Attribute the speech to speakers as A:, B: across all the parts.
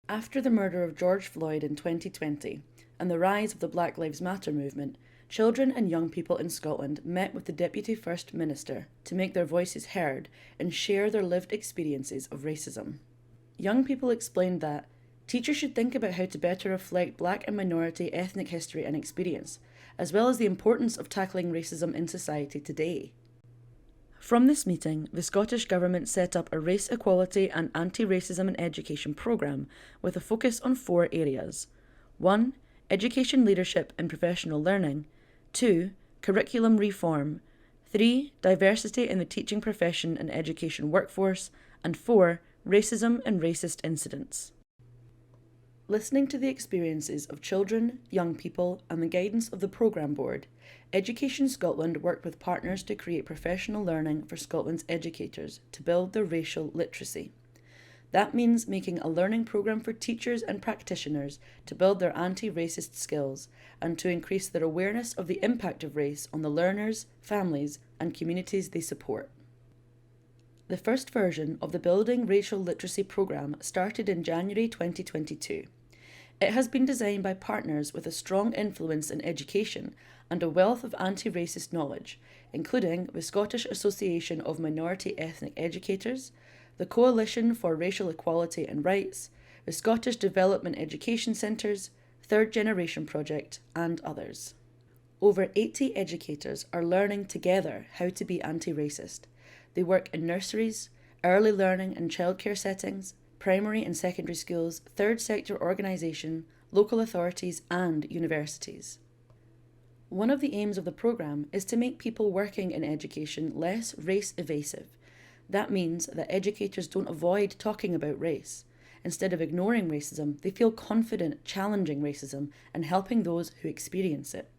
A: After the murder of George Floyd in 2020 and the rise of the Black Lives Matter movement, children and young people in Scotland met with the Deputy First Minister to make their voices heard and share their lived experiences of racism. Young people explained that teachers should think about how to better reflect Black and minority ethnic history and experience, as well as the importance of tackling racism in society today. From this meeting, the Scottish Government set up a race equality and anti-racism in education programme with a focus on 4 areas. 1. Education leadership and professional learning. 2. Curriculum reform. 3. Diversity in the teaching profession and education workforce. And 4. Racism and racist incidents. Listening to the experiences of children, young people, and the guidance of the programme board, Education Scotland worked with partners to create professional learning for Scotland's educators to build their racial literacy. That means making a learning programme for teachers and practitioners to build their anti-racist skills and to increase their awareness of the impact of race on the learners, families, and communities they support. The first version of the Building Racial Literacy programme started in January 2022. It has been designed by partners with a strong influence in education and a wealth of anti-racist knowledge, including the Scottish Association of Minority Ethnic Educators, the Coalition for Racial Equality and Rights, the Scottish Development Education Centres, Third Generation Project, and others. Over 80 educators are learning together how to be anti-racist. They work in nurseries, early learning and childcare settings, primary and secondary schools, third sector organisation, local authorities and universities. One of the aims of the programme is to make people working in education less race evasive. That means that educators don't avoid talking about race. Instead of ignoring racism, they feel confident challenging racism and helping those who experience it.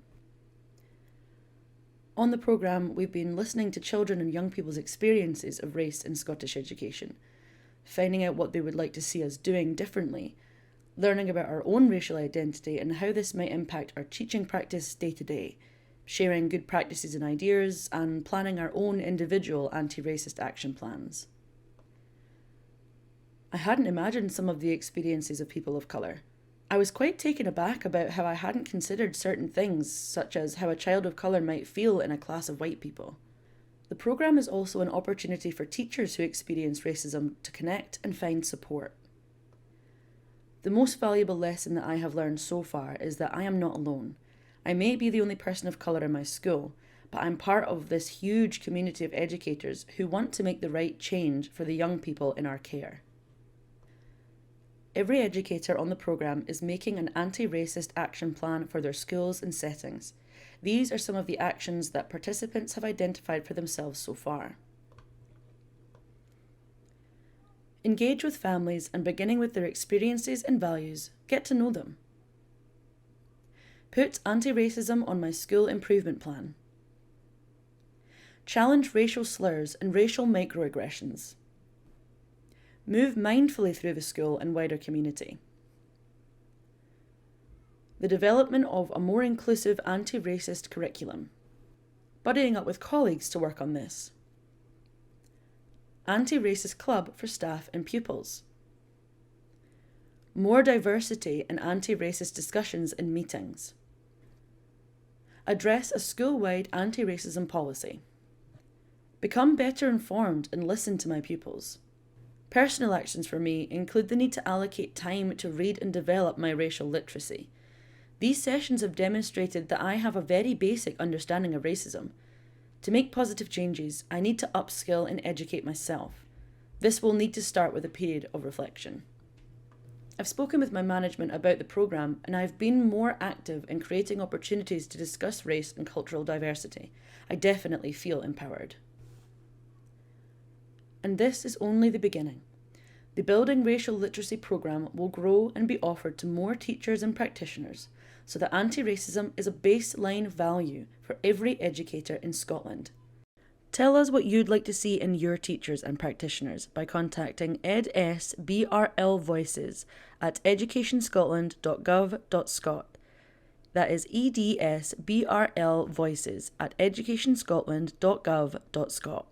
A: On the programme, we've been listening to children and young people's experiences of race in Scottish education, finding out what they would like to see us doing differently, learning about our own racial identity and how this might impact our teaching practice day to day, sharing good practices and ideas, and planning our own individual anti-racist action plans. I hadn't imagined some of the experiences of people of colour. I was quite taken aback about how I hadn't considered certain things, such as how a child of colour might feel in a class of white people. The programme is also an opportunity for teachers who experience racism to connect and find support. The most valuable lesson that I have learned so far is that I am not alone. I may be the only person of colour in my school, but I'm part of this huge community of educators who want to make the right change for the young people in our care. Every educator on the programme is making an anti-racist action plan for their schools and settings. These are some of the actions that participants have identified for themselves so far. Engage with families and beginning with their experiences and values, get to know them. Put anti-racism on my school improvement plan. Challenge racial slurs and racial microaggressions. Move mindfully through the school and wider community. The development of a more inclusive anti-racist curriculum. Buddying up with colleagues to work on this. Anti-racist club for staff and pupils. More diversity and anti-racist discussions in meetings. Address a school-wide anti-racism policy. Become better informed and listen to my pupils. Personal actions for me include the need to allocate time to read and develop my racial literacy. These sessions have demonstrated that I have a very basic understanding of racism. To make positive changes, I need to upskill and educate myself. This will need to start with a period of reflection. I've spoken with my management about the programme and I've been more active in creating opportunities to discuss race and cultural diversity. I definitely feel empowered. And this is only the beginning. The Building Racial Literacy programme will grow and be offered to more teachers and practitioners so that anti-racism is a baseline value for every educator in Scotland. Tell us what you'd like to see in your teachers and practitioners by contacting EdSBRL Voices at educationscotland.gov.scot. That is EDSBRL Voices at educationscotland.gov.scot.